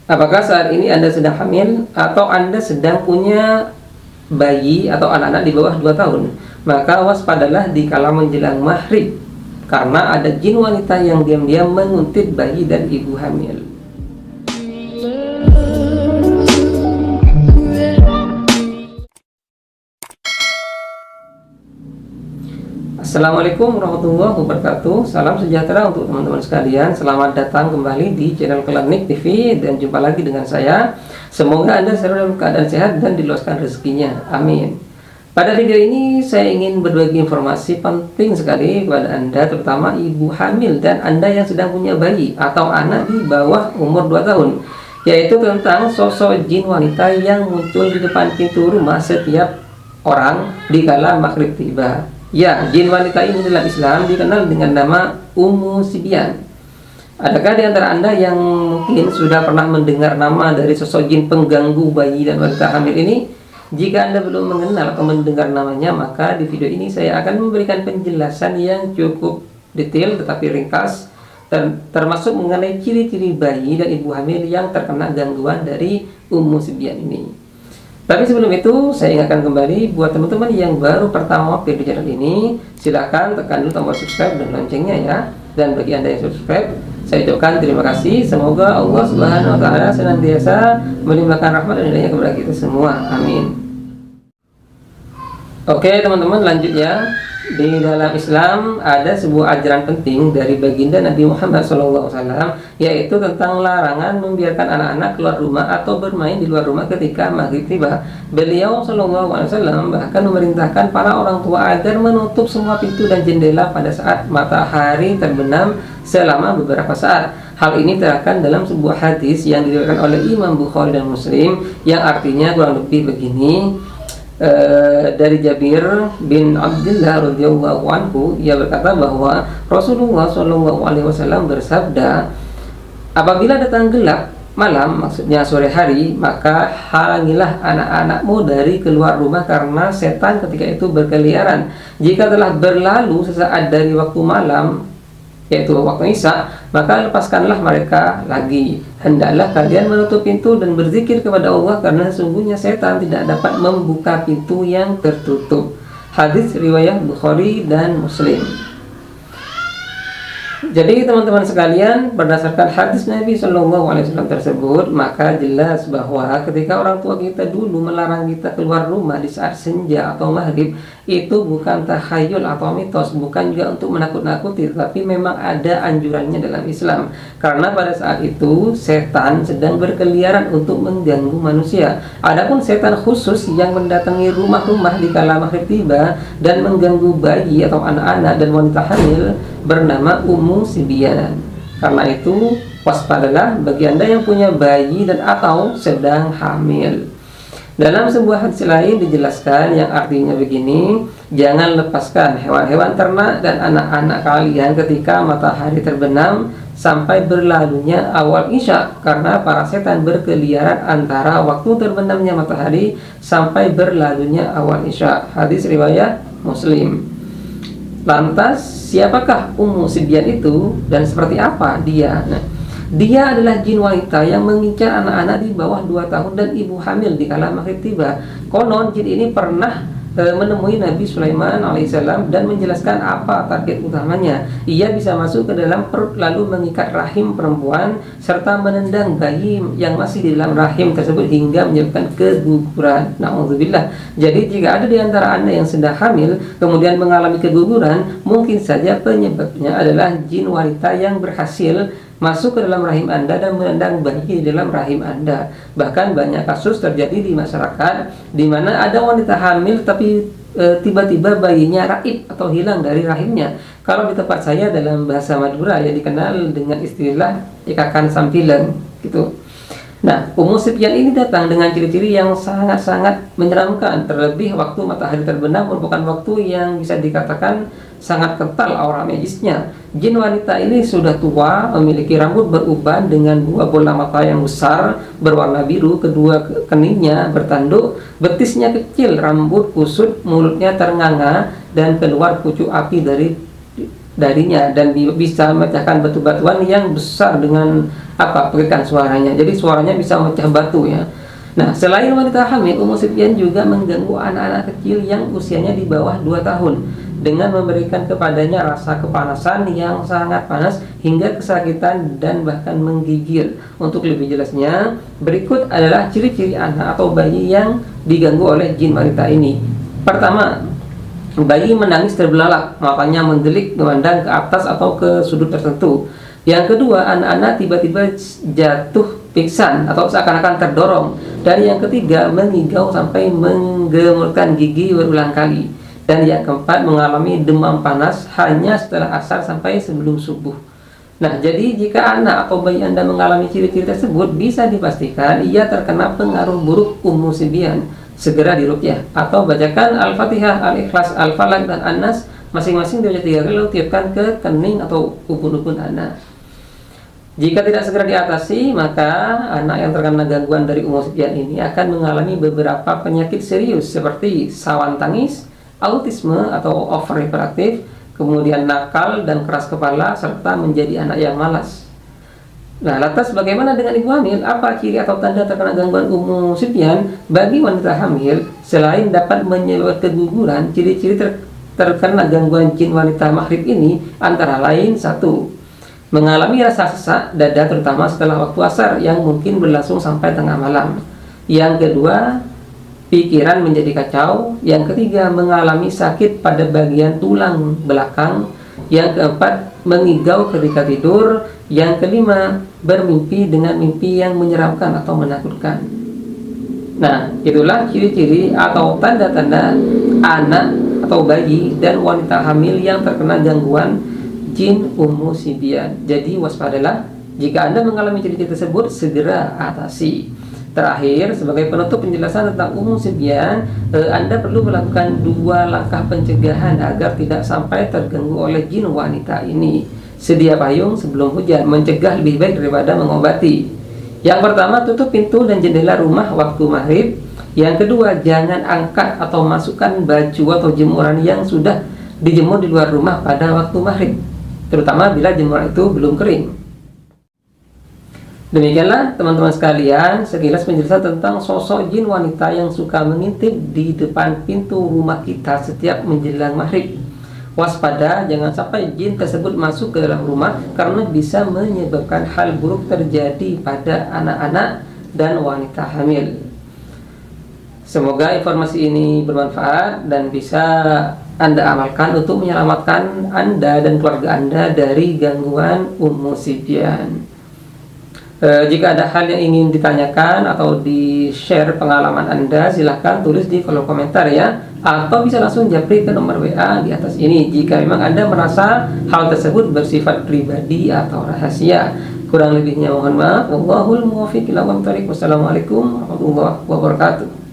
Apakah saat ini Anda sedang hamil atau Anda sedang punya bayi atau anak-anak di bawah 2 tahun? Maka waspadalah di kala menjelang maghrib, karena ada jin wanita yang diam-diam menguntit bayi dan ibu hamil. Assalamualaikum warahmatullahi wabarakatuh. Salam sejahtera untuk teman-teman sekalian. Selamat datang kembali di channel Klinik TV dan jumpa lagi dengan saya. Semoga Anda selalu dalam keadaan sehat dan diluaskan rezekinya. Amin. Pada video ini saya ingin berbagi informasi penting sekali kepada Anda, terutama ibu hamil dan Anda yang sedang punya bayi atau anak di bawah umur 2 tahun, yaitu tentang sosok jin wanita yang muncul di depan pintu rumah setiap orang di kala maghrib tiba. Ya, jin wanita ini dalam Islam dikenal dengan nama Ummu Sibyan. Adakah di antara Anda yang mungkin sudah pernah mendengar nama dari sosok jin pengganggu bayi dan wanita hamil ini? Jika Anda belum mengenal atau mendengar namanya, maka di video ini saya akan memberikan penjelasan yang cukup detail tetapi ringkas, termasuk mengenai ciri-ciri bayi dan ibu hamil yang terkena gangguan dari Ummu Sibyan ini. Tapi sebelum itu, saya ingatkan kembali buat teman-teman yang baru pertama mampir di channel ini, silahkan tekan dulu tombol subscribe dan loncengnya ya. Dan bagi Anda yang subscribe, saya ucapkan terima kasih. Semoga Allah Subhanahu wa Ta'ala senantiasa melimpahkan rahmat dan hidayah kepada kita semua. Amin. Oke teman-teman, lanjut ya. Di dalam Islam ada sebuah ajaran penting dari baginda Nabi Muhammad SAW, yaitu tentang larangan membiarkan anak-anak keluar rumah atau bermain di luar rumah ketika maghrib tiba. Beliau SAW bahkan memerintahkan para orang tua agar menutup semua pintu dan jendela pada saat matahari terbenam selama beberapa saat. Hal ini terangkan dalam sebuah hadis yang diriwayatkan oleh Imam Bukhari dan Muslim, yang artinya kurang lebih begini. Dari Jabir bin Abdullah radhiyallahu anhu, ia berkata bahwa Rasulullah SAW bersabda, apabila datang gelap malam, maksudnya sore hari, maka halangilah anak-anakmu dari keluar rumah karena setan ketika itu berkeliaran. Jika telah berlalu sesaat dari waktu malam, yaitu waktu Isya, maka lepaskanlah mereka lagi. Hendaklah kalian menutup pintu dan berzikir kepada Allah, karena sesungguhnya setan tidak dapat membuka pintu yang tertutup. Hadis riwayat Bukhari dan Muslim. Jadi teman-teman sekalian, berdasarkan hadis Nabi SAW tersebut, maka jelas bahwa ketika orang tua kita dulu melarang kita keluar rumah di saat senja atau maghrib, itu bukan takhayul atau mitos, bukan juga untuk menakut-nakuti, tapi memang ada anjurannya dalam Islam. Karena pada saat itu setan sedang berkeliaran untuk mengganggu manusia. Adapun setan khusus yang mendatangi rumah-rumah di kala maghrib tiba dan mengganggu bayi atau anak-anak dan wanita hamil bernama Ummu Sibyan. Karena itu waspadalah bagi Anda yang punya bayi dan atau sedang hamil. Dalam sebuah hadis lain dijelaskan yang artinya begini, jangan lepaskan hewan-hewan ternak dan anak-anak kalian ketika matahari terbenam sampai berlalunya awal Isya, karena para setan berkeliaran antara waktu terbenamnya matahari sampai berlalunya awal Isya. Hadis riwayat Muslim. Lantas siapakah Ummu Sibyan itu dan seperti apa dia? Dia adalah jin wanita yang mengincar anak-anak di bawah 2 tahun dan ibu hamil di kala maghrib tiba. Konon jin ini pernah menemui Nabi Sulaiman alaihissalam dan menjelaskan apa target utamanya. Ia bisa masuk ke dalam perut lalu mengikat rahim perempuan serta menendang bayi yang masih di dalam rahim tersebut hingga menyebabkan keguguran. Na'udzubillah. Jadi jika ada di antara Anda yang sedang hamil kemudian mengalami keguguran, mungkin saja penyebabnya adalah jin wanita yang berhasil masuk ke dalam rahim Anda dan menendang bayi di dalam rahim Anda. Bahkan banyak kasus terjadi di masyarakat di mana ada wanita hamil tapi tiba-tiba bayinya raib atau hilang dari rahimnya. Kalau di tempat saya dalam bahasa Madura ya dikenal dengan istilah ikakan sampilan gitu. Nah, Ummu Sibyan ini datang dengan ciri-ciri yang sangat-sangat menyeramkan. Terlebih waktu matahari terbenam merupakan waktu yang bisa dikatakan sangat kental aura magisnya. Jin wanita ini sudah tua, memiliki rambut beruban dengan 2 bola mata yang besar berwarna biru, kedua keningnya bertanduk, betisnya kecil, rambut kusut, mulutnya ternganga dan keluar pucuk api dari darinya dan bisa memecahkan batu-batuan yang besar dengan perikan suaranya. Jadi suaranya bisa memecah batu ya. Nah, selain wanita hamil, Ummu Sufyan juga mengganggu anak-anak kecil yang usianya di bawah 2 tahun dengan memberikan kepadanya rasa kepanasan yang sangat panas hingga kesakitan dan bahkan menggigil. Untuk lebih jelasnya, berikut adalah ciri-ciri anak atau bayi yang diganggu oleh jin wanita ini. Pertama, bayi menangis terbelalak, matanya mendelik memandang ke atas atau ke sudut tertentu. Yang kedua, anak-anak tiba-tiba jatuh pingsan atau seakan-akan terdorong. Dan yang ketiga, mengigau sampai menggemulkan gigi berulang kali. Dan yang keempat, mengalami demam panas hanya setelah asar sampai sebelum subuh. Nah, jadi jika anak atau bayi Anda mengalami ciri-ciri tersebut, bisa dipastikan ia terkena pengaruh buruk Ummu Sufyan. Segera diruqyah atau bacakan Al-Fatihah, Al-Ikhlas, Al-Falaq, dan An-Nas masing-masing dibaca 3 kali lalu tiupkan ke kening atau ubun-ubun anak. Jika tidak segera diatasi, maka anak yang terkena gangguan dari Ummu Sufyan ini akan mengalami beberapa penyakit serius seperti sawan tangis, autisme atau overhyperaktif, kemudian nakal dan keras kepala, serta menjadi anak yang malas. Nah, lantas bagaimana dengan ibu hamil? Apa ciri atau tanda terkena gangguan Ummu Sufyan? Bagi wanita hamil, selain dapat menyebabkan keguguran, ciri-ciri terkena gangguan jin wanita maghrib ini antara lain: 1. Mengalami rasa sesak dada terutama setelah waktu asar yang mungkin berlangsung sampai tengah malam. Yang kedua, pikiran menjadi kacau. Yang ketiga, mengalami sakit pada bagian tulang belakang. Yang keempat, mengigau ketika tidur. Yang kelima, bermimpi dengan mimpi yang menyeramkan atau menakutkan. Nah, itulah ciri-ciri atau tanda-tanda anak atau bayi dan wanita hamil yang terkena gangguan jin Ummu Sufyan. Jadi waspadalah, jika Anda mengalami ciri-ciri tersebut, segera atasi. Terakhir, sebagai penutup penjelasan tentang Ummu Sufyan, Anda perlu melakukan 2 langkah pencegahan agar tidak sampai terganggu oleh jin wanita ini. Sedia payung sebelum hujan, mencegah lebih baik daripada mengobati. Yang pertama, tutup pintu dan jendela rumah waktu maghrib. Yang kedua, jangan angkat atau masukkan baju atau jemuran yang sudah dijemur di luar rumah pada waktu maghrib, terutama bila jemuran itu belum kering. Demikianlah teman-teman sekalian sekilas penjelasan tentang sosok jin wanita yang suka mengintip di depan pintu rumah kita setiap menjelang maghrib. Waspada, jangan sampai jin tersebut masuk ke dalam rumah karena bisa menyebabkan hal buruk terjadi pada anak-anak dan wanita hamil. Semoga informasi ini bermanfaat dan bisa Anda amalkan untuk menyelamatkan Anda dan keluarga Anda dari gangguan Ummu Sufyan. Jika ada hal yang ingin ditanyakan atau di-share pengalaman Anda, silahkan tulis di kolom komentar ya, atau bisa langsung japri ke nomor WA di atas ini jika memang Anda merasa hal tersebut bersifat pribadi atau rahasia. Kurang lebihnya mohon maaf. Wallahul muwaffiq ila aqwamit thoriq. Wassalamualaikum warahmatullahi wabarakatuh.